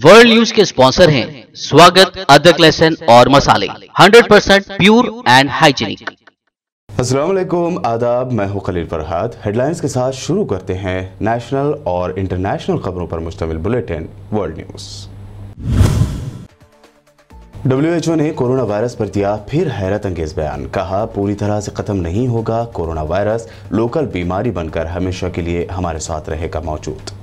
World news के sponsor हैं स्वागत, अदरक, लहसुन और मसाले 100% प्योर एंड हाइजीनिक। अस्सलाम वालेकुम, आदाब। मैं हूं खलील फरहाद। हेडलाइंस के साथ शुरू करते हैं नेशनल और इंटरनेशनल खबरों पर मुश्तमिल बुलेटिन वर्ल्ड न्यूज। WHO ने कोरोना वायरस पर दिया फिर हैरत अंगेज बयान। कहा, पूरी तरह से खत्म नहीं होगा कोरोना वायरस, लोकल बीमारी बनकर हमेशा के लिए हमारे साथ रहेगा मौजूद।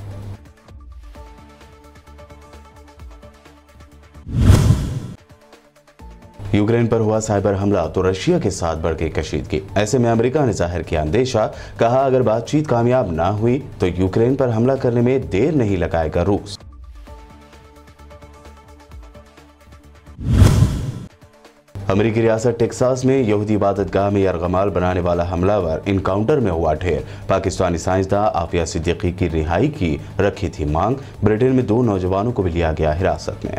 यूक्रेन पर हुआ साइबर हमला तो रशिया के साथ बढ़ गई कशीदगी। ऐसे में अमेरिका ने जाहिर किया अंदेशा। कहा, अगर बातचीत कामयाब ना हुई तो यूक्रेन पर हमला करने में देर नहीं लगाएगा रूस। अमेरिकी रियासत टेक्सास में यहूदी इबादतगाह में यरगमाल बनाने वाला हमलावर इनकाउंटर में हुआ ढेर। पाकिस्तानी साइंसदां आफिया सिद्दीकी की रिहाई की रखी थी मांग। ब्रिटेन में 2 नौजवानों को भी लिया गया हिरासत में।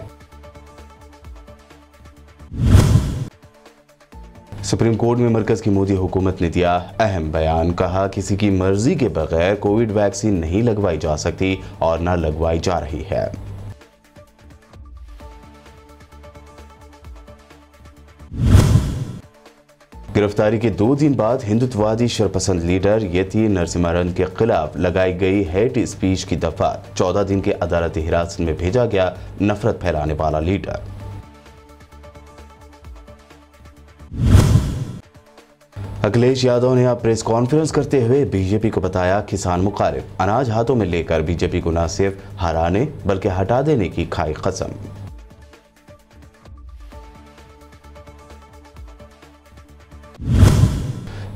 सुप्रीम कोर्ट में मरकज की मोदी हुकूमत ने दिया अहम बयान। कहा, किसी की मर्जी के बगैर कोविड वैक्सीन नहीं लगवाई जा सकती और न लगवाई जा रही है। गिरफ्तारी के 2 दिन बाद हिंदुत्ववादी शरपसंद लीडर यति नरसिम्हा के खिलाफ लगाई गई हेट स्पीच की दफात। 14 दिन के अदालती हिरासत में भेजा गया नफरत फैलाने वाला लीडर। अखिलेश यादव ने अब प्रेस कॉन्फ्रेंस करते हुए बीजेपी को बताया किसान मुखालिफ। अनाज हाथों में लेकर बीजेपी को न सिर्फ हराने बल्कि हटा देने की खाई कसम।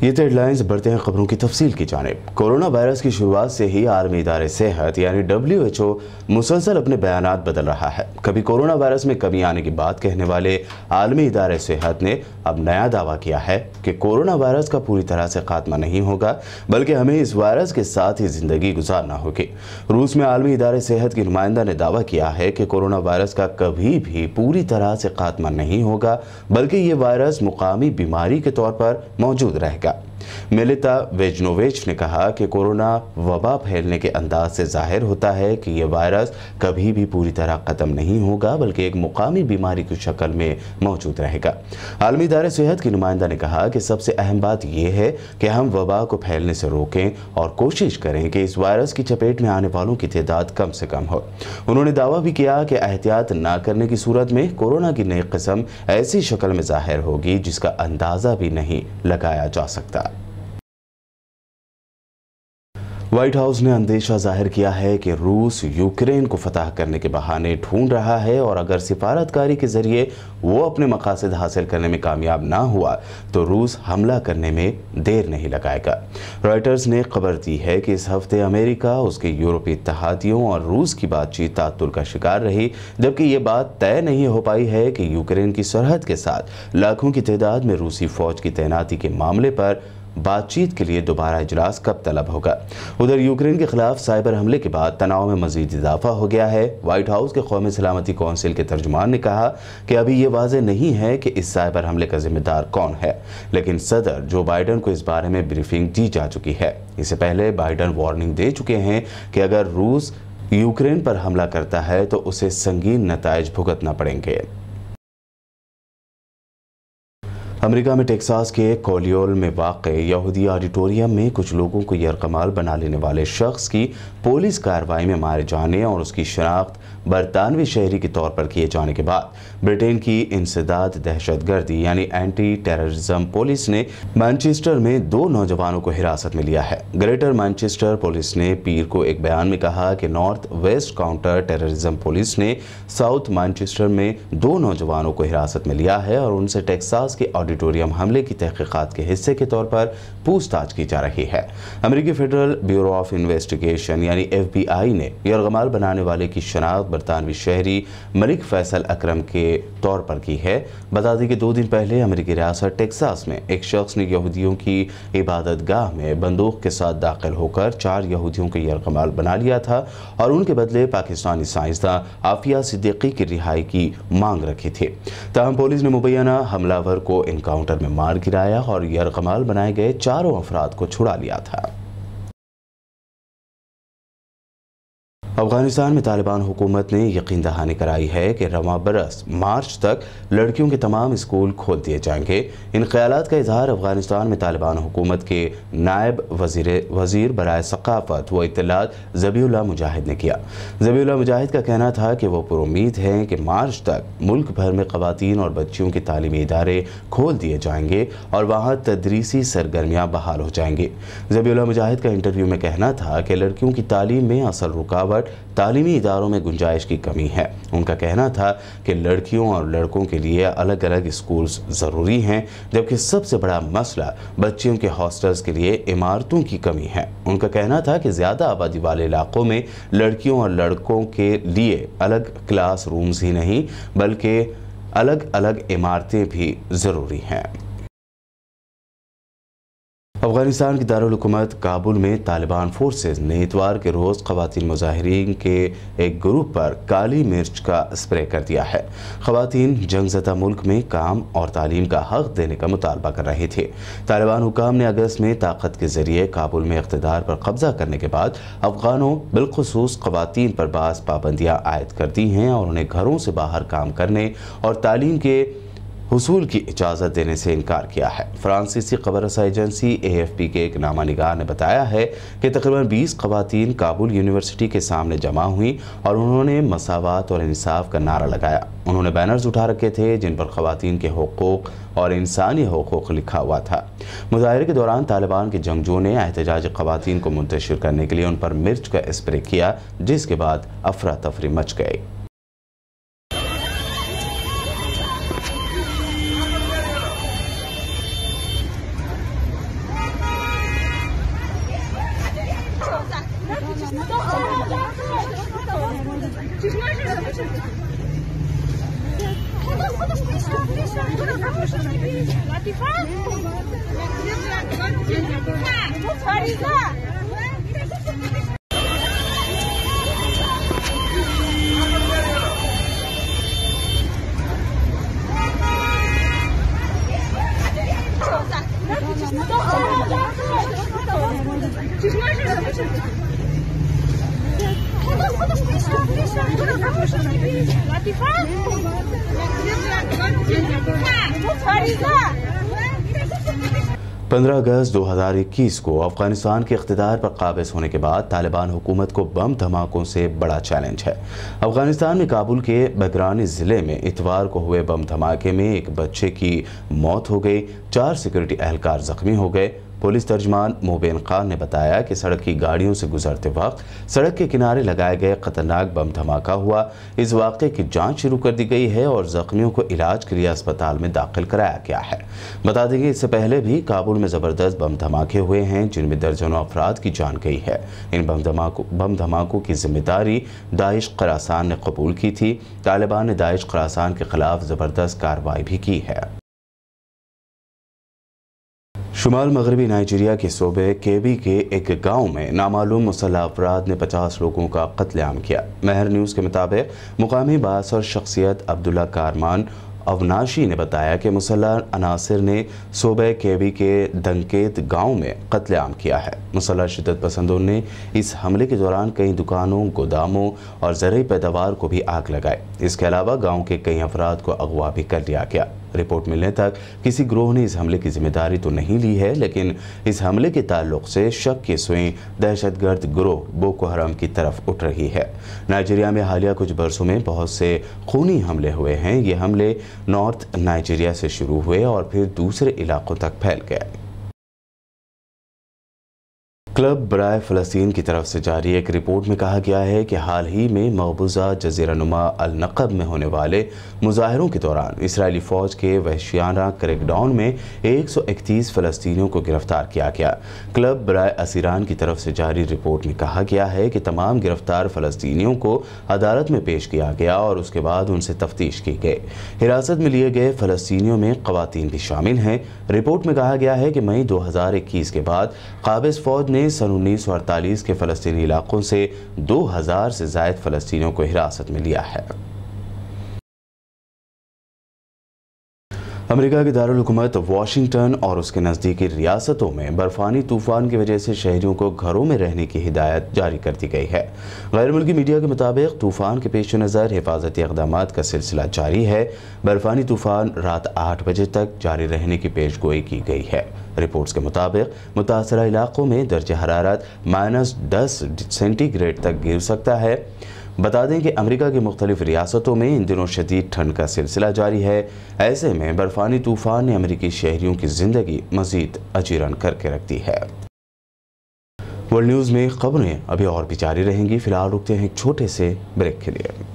ये तो हेडलाइंस। बढ़ते हैं खबरों की तफसील की जानिब। कोरोना वायरस की शुरुआत से ही आलमी इदारे सेहत यानी WHO मुसलसल अपने बयानात बदल रहा है। कभी कोरोना वायरस में कमी आने की बात कहने वाले आलमी इदारे सेहत ने अब नया दावा किया है कि कोरोना वायरस का पूरी तरह से खात्मा नहीं होगा, बल्कि हमें इस वायरस के साथ ही जिंदगी गुजारना होगी। रूस में आलमी इदारे सेहत की नुमाइंदा ने दावा किया है कि कोरोना वायरस का कभी भी पूरी तरह से खात्मा नहीं होगा, बल्कि ये वायरस मुकामी बीमारी के तौर पर मौजूद रहेगा। मेलिता वेजनोविच ने कहा कि कोरोना वबा फैलने के अंदाज से जाहिर होता है कि यह वायरस कभी भी पूरी तरह खत्म नहीं होगा, बल्कि एक मुकामी बीमारी की शक्ल में मौजूद रहेगा। आलमी इदारे सेहत की नुमाइंदा ने कहा कि सबसे अहम बात यह है कि हम वबा को फैलने से रोकें और कोशिश करें कि इस वायरस की चपेट में आने वालों की तादाद कम से कम हो। उन्होंने दावा भी किया कि एहतियात न करने की सूरत में कोरोना की नई किस्म ऐसी शक्ल में जाहिर होगी जिसका अंदाजा भी नहीं लगाया जा सकता। व्हाइट हाउस ने अंदेशा जाहिर किया है कि रूस यूक्रेन को फतह करने के बहाने ढूंढ रहा है और अगर सिफारतकारी के जरिए वो अपने मकासद हासिल करने में कामयाब ना हुआ तो रूस हमला करने में देर नहीं लगाएगा। रॉयटर्स ने खबर दी है कि इस हफ्ते अमेरिका, उसके यूरोपीय इत्तेहादियों और रूस की बातचीत तातुल का शिकार रही, जबकि ये बात तय नहीं हो पाई है कि यूक्रेन की सरहद के साथ लाखों की तादाद में रूसी फौज की तैनाती के मामले पर बातचीत के लिए दोबारा इजलास कब तलब होगा। उधर यूक्रेन के खिलाफ साइबर हमले के बाद तनाव में मजीद इजाफा हो गया है। व्हाइट हाउस के कौमी सलामती कौंसिल के तर्जुमान ने कहा कि अभी ये वाज़ेह नहीं है कि इस साइबर हमले का जिम्मेदार कौन है, लेकिन सदर जो बाइडन को इस बारे में ब्रीफिंग दी जा चुकी है। इससे पहले बाइडन वार्निंग दे चुके हैं कि अगर रूस यूक्रेन पर हमला करता है तो उसे संगीन नताइज भुगतना पड़ेंगे। अमेरिका में टेक्सास के कोलियोल में वाक़ यहूदी ऑडिटोरियम में कुछ लोगों को यरगमाल बना लेने वाले शख्स की पुलिस कार्रवाई में मारे जाने और उसकी शनाख्त बरतानवी शहरी के तौर पर किए जाने के बाद ब्रिटेन की इंसदाद दहशतगर्दी यानी एंटी टेररिज्म पुलिस ने मैनचेस्टर में 2 नौजवानों को हिरासत में लिया है। ग्रेटर मैनचेस्टर पुलिस ने पीर को एक बयान में कहा कि north west counter terrorism police ने साउथ मैनचेस्टर में 2 नौजवानों को हिरासत में लिया है और उनसे टेक्सास के ऑडिटोरियम हमले की तहकीकात के हिस्से के तौर पर पूछताछ की जा रही है। अमेरिकी फेडरल ब्यूरो ऑफ इन्वेस्टिगेशन यानी FBI ने यरगमाल बनाने वाले की शनाख्त बरतानवी शहरी मलिक फैसल अकरम के तौर पर की है। बता दें कि 2 दिन पहले अमेरिकी रियासत टेक्सास में एक शख्स ने यहूदियों की इबादतगाह में बंदूक के साथ दाखिल होकर 4 यहूदियों को यरगमाल बना लिया था और उनके बदले पाकिस्तानी साइंसदां आफिया सिद्दीकी की रिहाई की मांग रखी थी। ताहम पुलिस ने मुबैना हमलावर को इनकाउंटर में मार गिराया और यरगमाल बनाए गए 4 अफराद को छुड़ा लिया था। अफगानिस्तान में तालिबान हुकूमत ने यकीन दहानी कराई है कि रवां बरस मार्च तक लड़कियों के तमाम स्कूल खोल दिए जाएंगे। इन ख्यालात का इजहार अफगानिस्तान में तालिबान हुकूमत के नायब वजीर बराए सकाफत व इत्तलात ज़बीउल्लाह मुजाहिद ने किया। ज़बीउल्लाह मुजाहिद का कहना था कि वो पुरुम्मीद हैं कि मार्च तक मुल्क भर में ख़वातीन और बच्चियों के तालीमी इदारे खोल दिए जाएंगे और वहाँ तदरीसी सरगर्मियाँ बहाल हो जाएंगी। ज़बीउल्लाह मुजाहिद का इंटरव्यू में कहना था कि लड़कियों की तालीम में असल रुकावट तालीमी इदारों में गुंजाइश की कमी है। उनका कहना था कि लड़कियों और लड़कों के लिए अलग अलग स्कूल्स ज़रूरी हैं, जबकि सबसे बड़ा मसला बच्चियों के हॉस्टल्स के लिए इमारतों की कमी है। उनका कहना था कि ज़्यादा आबादी वाले इलाकों में लड़कियों और लड़कों के लिए अलग क्लास रूम्स ही नहीं बल्कि अलग अलग इमारतें भी ज़रूरी हैं। अफगानिस्तान की दारुल हुकूमत काबुल में तालिबान फोर्सेस ने इतवार के रोज़ ख़वातीन मुजाहिरीन के एक ग्रुप पर काली मिर्च का स्प्रे कर दिया है। ख़वातीन जंगज़दा मुल्क में काम और तालीम का हक़ देने का मुतालबा कर रहे थे। तालिबान हुकाम ने अगस्त में ताकत के ज़रिए काबुल में इक़्तिदार पर कब्ज़ा करने के बाद अफ़गानों बिलखुसूस ख़वातीन पर बाज़ पाबंदियाँ आयद कर दी हैं और उन्हें घरों से बाहर काम करने और तालीम के हुसूल की इजाज़त देने से इनकार किया है। फ्रांसीसी खबर रसा एजेंसी AFP के एक नामा निगार ने बताया है कि तकरीबन 20 ख़वातीन काबुल यूनिवर्सिटी के सामने जमा हुई और उन्होंने मसावात और इंसाफ का नारा लगाया। उन्होंने बैनर्स उठा रखे थे जिन पर ख़वातीन के हुकूक और इंसानी हुकूक लिखा हुआ था। मुजाहिरे के दौरान तालिबान के जंगजों ने एहतजाजी ख़वातीन को मुंतशिर करने के लिए उन पर मिर्च का स्प्रे किया, जिसके बाद अफरा तफरी मच गई। पंद्रह अगस्त 2021 को अफगानिस्तान के इख्तिदार पर काबिज होने के बाद तालिबान हुकूमत को बम धमाकों से बड़ा चैलेंज है। अफगानिस्तान में काबुल के बगरानी ज़िले में इतवार को हुए बम धमाके में एक बच्चे की मौत हो गई, 4 सिक्योरिटी एहलकार जख्मी हो गए। पुलिस तर्जमान मोबिन खान ने बताया कि सड़क की गाड़ियों से गुजरते वक्त सड़क के किनारे लगाए गए खतरनाक बम धमाका हुआ। इस वाक़े की जांच शुरू कर दी गई है और जख्मियों को इलाज के लिए अस्पताल में दाखिल कराया गया है। बता दें कि इससे पहले भी काबुल में ज़बरदस्त बम धमाके हुए हैं जिनमें दर्जनों अफराद की जान गई है। इन बम धमाकों की जिम्मेदारी दाइश ख़ुरासान ने कबूल की थी। तालिबान ने दाइश ख़ुरासान के खिलाफ ज़बरदस्त कार्रवाई भी की है। शुमाल मगरबी नाइजीरिया के सूबे केबी के एक गांव में नामालूम मुसल्लह अफराद ने 50 लोगों का कत्लेआम किया। महर न्यूज़ के मुताबिक मुकामी बासर शख्सियत अब्दुल्ला कारमान अवनाशी ने बताया कि मुसल्लह अनासिर ने सूबे केबी के दंकेत गांव में कत्लेआम किया है। मुसल्लह शिद्दत पसंदों ने इस हमले के दौरान कई दुकानों, गोदामों और ज़रूरी पैदावार को भी आग लगाई। इसके अलावा गांव के कई अफराद को अगवा भी कर लिया गया। रिपोर्ट मिलने तक किसी ग्रोह ने इस हमले की जिम्मेदारी तो नहीं ली है, लेकिन इस हमले के ताल्लुक से शक की सुई दहशतगर्द ग्रोह बोको हराम की तरफ उठ रही है। नाइजीरिया में हालिया कुछ बरसों में बहुत से खूनी हमले हुए हैं। ये हमले नॉर्थ नाइजीरिया से शुरू हुए और फिर दूसरे इलाकों तक फैल गए। क्लब बराए फ़लस्तीन की तरफ से जारी एक रिपोर्ट में कहा गया है कि हाल ही में मकबूजा जज़ीरानुमा अल नक़ब में होने वाले मुजाहिरों के दौरान इसराइली फ़ौज के वहशियाना क्रैकडाउन में 131 फ़लस्तीनियों को गिरफ्तार किया गया। क्लब बराए असीरान की तरफ से जारी रिपोर्ट में कहा गया है कि तमाम गिरफ्तार फ़लस्तीनियों को अदालत में पेश किया गया और उसके बाद उनसे तफ्तीश की गई। हिरासत में लिए गए फ़लस्तीनियों में ख़वातीन भी शामिल हैं। रिपोर्ट में कहा गया है कि मई 2021 के बाद काबिज़ फ़ौज ने सन 1948 के फ़लस्तीनी इलाकों से 2000 से ज़ायद फ़लस्तीनियों को हिरासत में लिया है। अमेरिका के दारुल हुकूमत वाशिंगटन और उसके नज़दीकी रियासतों में बर्फानी तूफान की वजह से शहरियों को घरों में रहने की हिदायत जारी कर दी गई है। गैर मुल्की मीडिया के मुताबिक तूफान के पेश नज़र हिफाजती इक़दामात का सिलसिला जारी है। बर्फानी तूफान रात 8 बजे तक जारी रहने की पेशगोई की गई है। रिपोर्ट्स के मुताबिक मुतासरा इलाकों में दर्ज हरारत -10 सेंटीग्रेड तक गिर सकता है। बता दें कि अमेरिका की मुख्तलिफ रियासतों में इन दिनों शदीद ठंड का सिलसिला जारी है। ऐसे में बर्फानी तूफान ने अमेरिकी शहरियों की जिंदगी मजीद अजीरन करके रख दी है। वर्ल्ड न्यूज़ में खबरें अभी और भी जारी रहेंगी। फिलहाल रुकते हैं एक छोटे से ब्रेक के लिए।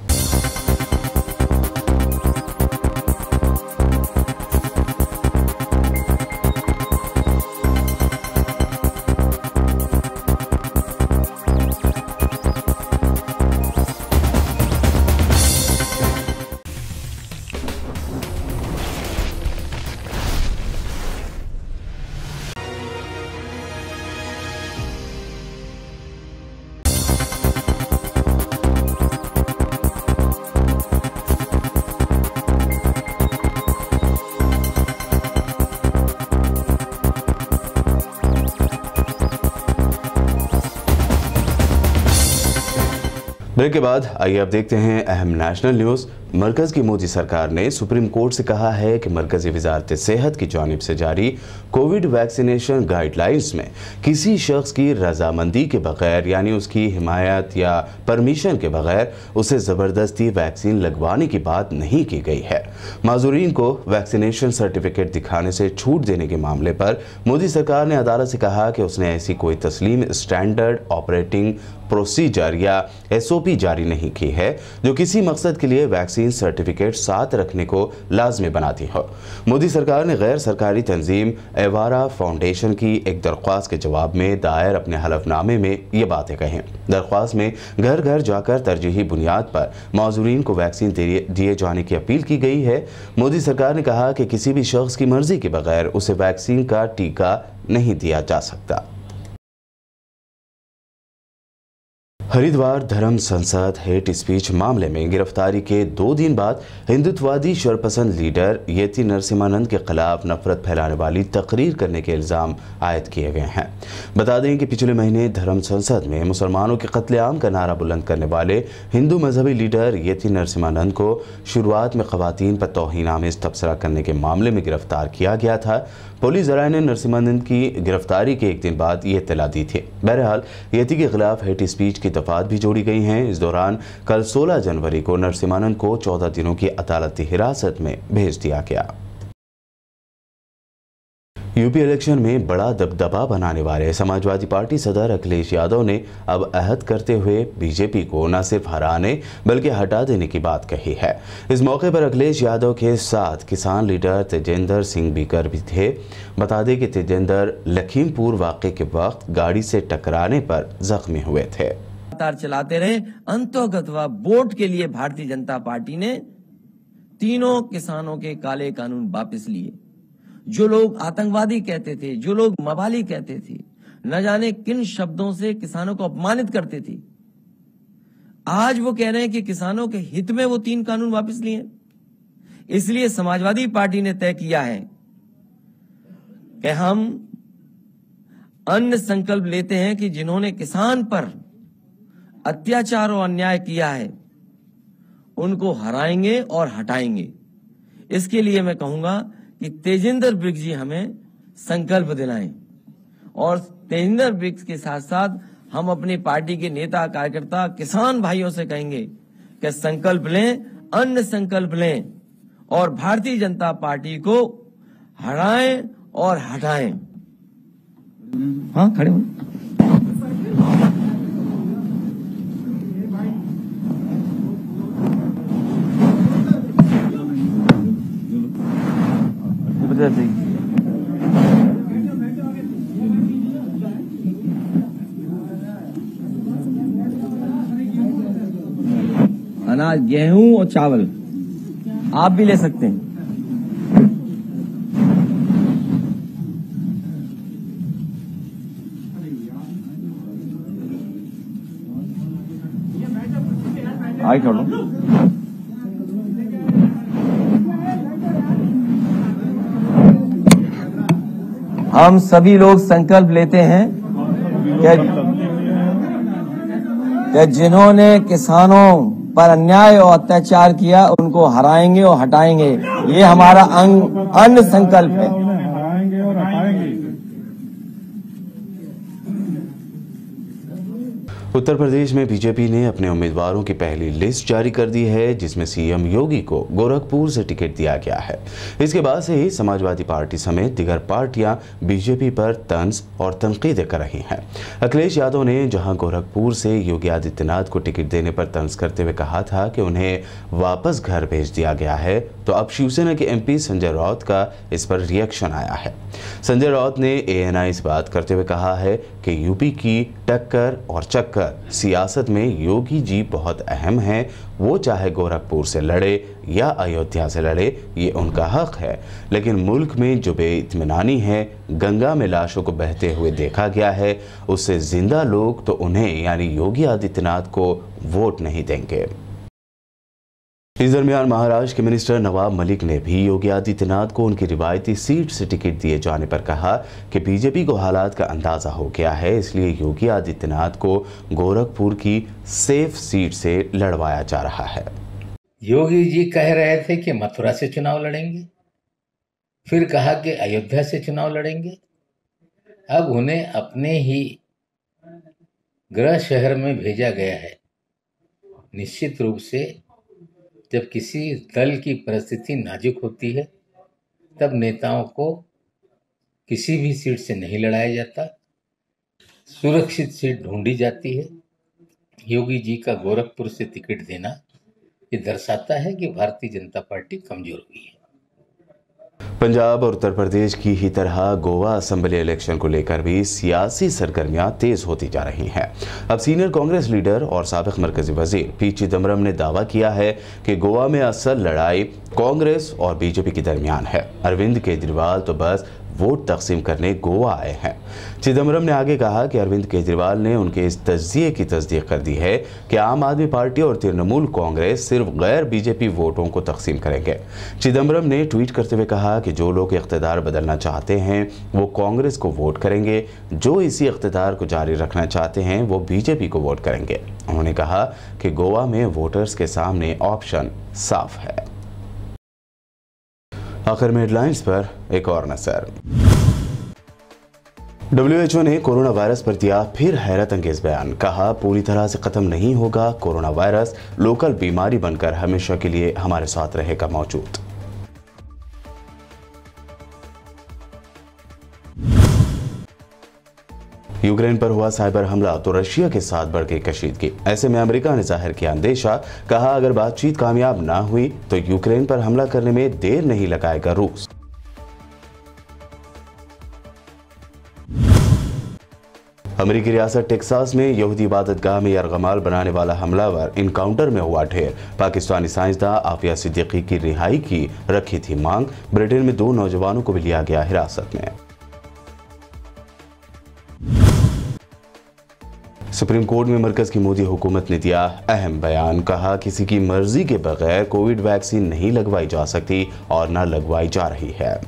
ब्रेक के बाद आइए अब देखते हैं अहम नेशनल न्यूज़। मरकज़ की मोदी सरकार ने सुप्रीम कोर्ट से कहा है कि मरकज़ी वज़ारत सेहत की जानिब से जारी कोविड वैक्सीनेशन गाइडलाइंस में किसी शख्स की रजामंदी के बगैर यानी उसकी हिमायत या परमिशन के बगैर उसे ज़बरदस्ती वैक्सीन लगवाने की बात नहीं की गई है। माजूरीन को वैक्सीनेशन सर्टिफिकेट दिखाने से छूट देने के मामले पर मोदी सरकार ने अदालत से कहा कि उसने ऐसी कोई तस्लीम स्टैंडर्ड ऑपरेटिंग प्रोसीजर या SOP जारी नहीं की है जो किसी मकसद के लिए वैक्सीन सर्टिफिकेट साथ रखने को लाजमी बनाती हो। मोदी सरकार ने गैर सरकारी तंजीम एवारा फाउंडेशन की एक दरख्वास्त के जवाब में दायर अपने हलफनामे में ये बातें कहीं। दरख्वास्त में घर घर जाकर तरजीही बुनियाद पर माजूरीन को वैक्सीन दिए जाने की अपील की गई है। मोदी सरकार ने कहा कि किसी भी शख्स की मर्जी के बगैर उसे वैक्सीन का टीका नहीं दिया जा सकता। हरिद्वार धर्म संसद हेट स्पीच मामले में गिरफ्तारी के 2 दिन बाद हिंदुत्ववादी शरपसंद लीडर यति नरसिम्हानंद के खिलाफ नफरत फैलाने वाली तकरीर करने के इल्ज़ाम आयद किए गए हैं। बता दें कि पिछले महीने धर्म संसद में मुसलमानों के कत्लेआम का नारा बुलंद करने वाले हिंदू मजहबी लीडर यति नरसिम्हानंद को शुरुआत में खवातीन पर तौहीन आमेज तबसरा करने के मामले में गिरफ्तार किया गया था। पुलिस ज़राए ने नरसिम्हानंद की गिरफ्तारी के 1 दिन बाद ये इत्तला दी थी। बहरहाल यति के खिलाफ हेट स्पीच की दफात भी जोड़ी गई हैं। इस दौरान कल 16 जनवरी को नरसिम्हानंद को 14 दिनों की अदालती हिरासत में भेज दिया गया। यूपी इलेक्शन में बड़ा दबदबा बनाने वाले समाजवादी पार्टी सदर अखिलेश यादव ने अब अहद करते हुए बीजेपी को न सिर्फ हराने बल्कि हटा देने की बात कही है। इस मौके पर अखिलेश यादव के साथ किसान लीडर तेजेंद्र सिंह बीकर भी थे। बता दें कि तेजेंद्र लखीमपुर वाक़े के वक्त गाड़ी से टकराने पर जख्मी हुए थे। चलाते रहे अंतोगतवा वोट के लिए भारतीय जनता पार्टी ने तीनों किसानों के काले कानून वापस लिए। जो लोग आतंकवादी कहते थे, जो लोग मवाली कहते थे, न जाने किन शब्दों से किसानों को अपमानित करते थे, आज वो कह रहे हैं कि किसानों के हित में वो 3 कानून वापस लिए। इसलिए समाजवादी पार्टी ने तय किया है कि हम अन्य संकल्प लेते हैं कि जिन्होंने किसान पर अत्याचार और अन्याय किया है उनको हराएंगे और हटाएंगे। इसके लिए मैं कहूंगा कि तेजेंद्र ब्रिक्स जी हमें संकल्प दिलाएं और तेजेंद्र ब्रिक्स के साथ साथ हम अपनी पार्टी के नेता कार्यकर्ता किसान भाइयों से कहेंगे कि संकल्प लें, अन्य संकल्प लें और भारतीय जनता पार्टी को हराएं और हटाएं। हाँ, खड़े हो। अनाज, गेहूं और चावल आप भी ले सकते हैं। आगे छोड़ो। हम सभी लोग संकल्प लेते हैं कि जिन्होंने किसानों पर अन्याय और अत्याचार किया उनको हराएंगे और हटाएंगे। ये हमारा अन्य संकल्प है। उत्तर प्रदेश में बीजेपी ने अपने उम्मीदवारों की पहली लिस्ट जारी कर दी है, जिसमें सीएम योगी को गोरखपुर से टिकट दिया गया है। इसके बाद से ही समाजवादी पार्टी समेत दीगर पार्टियां बीजेपी पर तंज और तनकीदें कर रही हैं। अखिलेश यादव ने जहां गोरखपुर से योगी आदित्यनाथ को टिकट देने पर तंज करते हुए कहा था कि उन्हें वापस घर भेज दिया गया है, तो अब शिवसेना के एमपी संजय राउत का इस पर रिएक्शन आया है। संजय राउत ने एएनआई से बात करते हुए कहा है कि यूपी की टक्कर और चक्कर सियासत में योगी जी बहुत अहम हैं। वो चाहे गोरखपुर से लड़े या अयोध्या से लड़े, ये उनका हक है, लेकिन मुल्क में जो बेइत्मीनानी है, गंगा में लाशों को बहते हुए देखा गया है, उससे जिंदा लोग तो उन्हें यानी योगी आदित्यनाथ को वोट नहीं देंगे। इस दरमियान महाराष्ट्र के मिनिस्टर नवाब मलिक ने भी योगी आदित्यनाथ को उनकी रिवायती सीट से टिकट दिए जाने पर कहा कि बीजेपी को हालात का अंदाजा हो गया है, इसलिए योगी आदित्यनाथ को गोरखपुर की सेफ सीट से लड़वाया जा रहा है। योगी जी कह रहे थे कि मथुरा से चुनाव लड़ेंगे, फिर कहा कि अयोध्या से चुनाव लड़ेंगे। अब उन्हें अपने ही गृह शहर में भेजा गया है। निश्चित रूप से जब किसी दल की परिस्थिति नाजुक होती है, तब नेताओं को किसी भी सीट से नहीं लड़ाया जाता, सुरक्षित सीट ढूंढी जाती है। योगी जी का गोरखपुर से टिकट देना ये दर्शाता है कि भारतीय जनता पार्टी कमजोर हुई है। पंजाब और उत्तर प्रदेश की ही तरह गोवा असेंबली इलेक्शन को लेकर भी सियासी सरगर्मियां तेज होती जा रही हैं। अब सीनियर कांग्रेस लीडर और साबिक मरकजी वजीर पी चिदम्बरम ने दावा किया है कि गोवा में असल लड़ाई कांग्रेस और बीजेपी के दरमियान है। अरविंद केजरीवाल तो बस वोट तकसीम करने गोवा आए हैं। चिदम्बरम ने आगे कहा कि अरविंद केजरीवाल ने उनके इस तज्जिए की तस्दीक कर दी है कि आम आदमी पार्टी और तृणमूल कांग्रेस सिर्फ गैर बीजेपी वोटों को तकसीम करेंगे। चिदम्बरम ने ट्वीट करते हुए कहा कि जो लोग इख्तिदार बदलना चाहते हैं वो कांग्रेस को वोट करेंगे, जो इसी इख्तिदार को जारी रखना चाहते हैं वो बीजेपी को वोट करेंगे। उन्होंने कहा कि गोवा में वोटर्स के सामने ऑप्शन साफ है। आखिर में हेडलाइंस पर एक और नजर। WHO ने कोरोना वायरस पर दिया फिर हैरत अंगेज बयान। कहा पूरी तरह से खत्म नहीं होगा कोरोना वायरस, लोकल बीमारी बनकर हमेशा के लिए हमारे साथ रहेगा मौजूद। यूक्रेन पर हुआ साइबर हमला तो रशिया के साथ बढ़ गई कशीदगी। ऐसे में अमेरिका ने जाहिर किया अंदेशा। कहा अगर बातचीत कामयाब ना हुई तो यूक्रेन पर हमला करने में देर नहीं लगाएगा रूस। अमेरिकी रियासत टेक्सास में यहूदी इबादतगाह में यरगमाल बनाने वाला हमलावर इनकाउंटर में हुआ ढेर। पाकिस्तानी साइंसदां आफिया सिद्दीकी की रिहाई की रखी थी मांग। ब्रिटेन में 2 नौजवानों को भी लिया गया हिरासत में। सुप्रीम कोर्ट में मरकज की मोदी हुकूमत ने दिया अहम बयान। कहा किसी की मर्जी के बगैर कोविड वैक्सीन नहीं लगवाई जा सकती और न लगवाई जा रही है।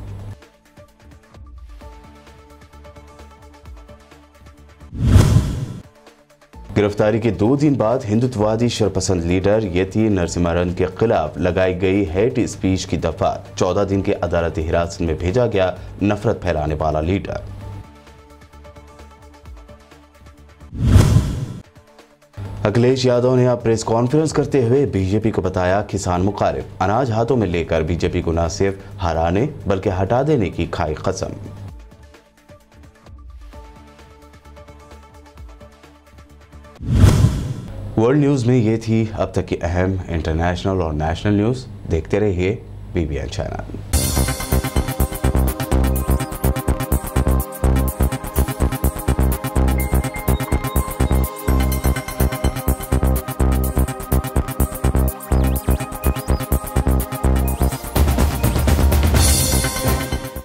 गिरफ्तारी के 2 दिन बाद हिंदुत्ववादी शरपसंद लीडर यति नरसिम्हारन के खिलाफ लगाई गई हेट स्पीच की दफात। 14 दिन के अदालती हिरासत में भेजा गया नफरत फैलाने वाला लीडर। अखिलेश यादव ने अब प्रेस कॉन्फ्रेंस करते हुए बीजेपी को बताया किसान मुखालिफ। अनाज हाथों में लेकर बीजेपी को न सिर्फ हराने बल्कि हटा देने की खाई कसम। वर्ल्ड न्यूज में ये थी अब तक की अहम इंटरनेशनल और नेशनल न्यूज। देखते रहिए BBN चैनल।